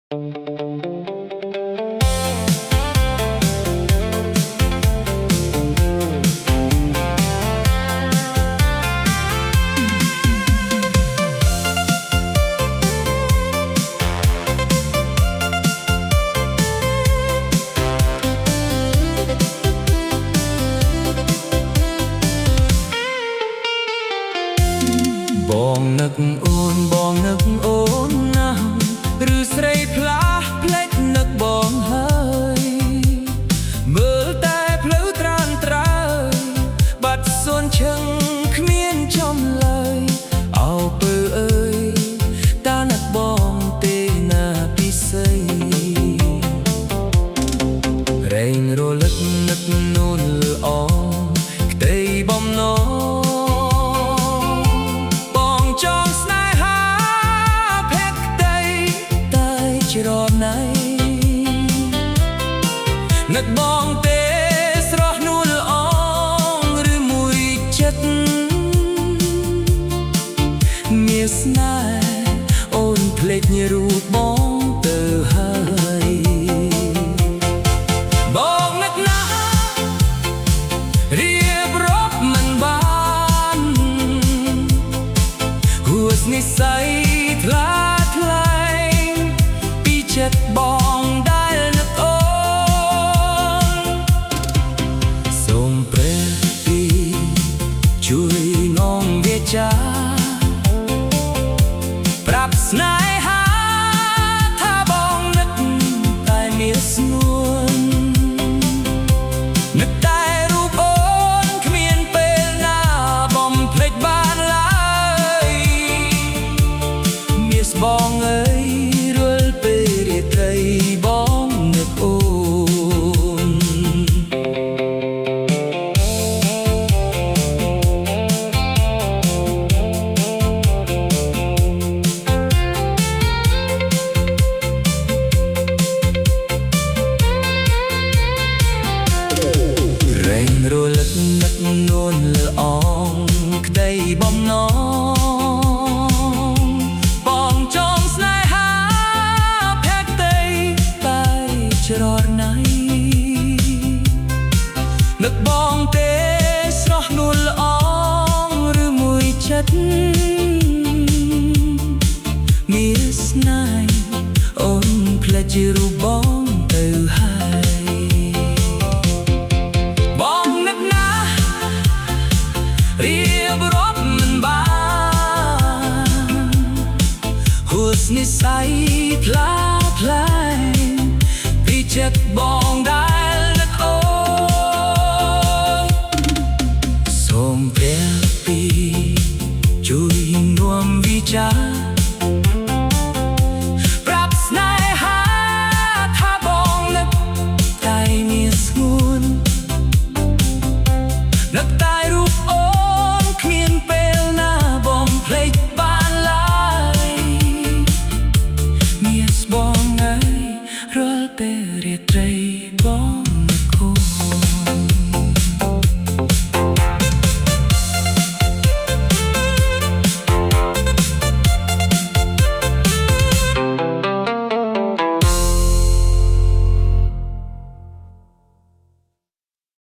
បងនឹកអូនបងនឹកអូនណាស់ឬស្រីផ្លាស់ភ្លេចនឹកបងហើយមើលតែផ្លូវត្រានត្រើយបាត់សួនឈឹងគ្មានចំឡើយអោពើអើយតានឹកបងទេណាពិសេសរែងរលឹកនឹកនូនល្អក្តីបំណងច្រណៃនឹកបងទេស្រស់នួលអងឬមួយចិត្តមានស្នេហ៍អូនភ្លេចរូបបងទៅហើយបងនឹកណាស់រៀបរាប់មិនបានហួសនិស្ស័យថ្លាចិត្តបងដែលនឹកអូនសូមព្រះពីជួយងងវាចាប្រាប់ស្នេហាថាបងនឹកតែមានស្នួននឹកតែរូបអូនគ្មានពេលណាបំភ្លេចបានឡើយមានស្បងអើយបងនឹកអូនរែងរលឹកនឹកនួនល្អងក្តីបំណងច្រណៃនឹកបងទេស្រស់នួលល្អងឬមួយចិត្តមានស្នេហ៍អូនភ្លេចរូបបងទៅហើយបងនឹកណាស់រៀបរាប់មិនបានហួសនិស្ស័យផ្លាស់ចិត្តបង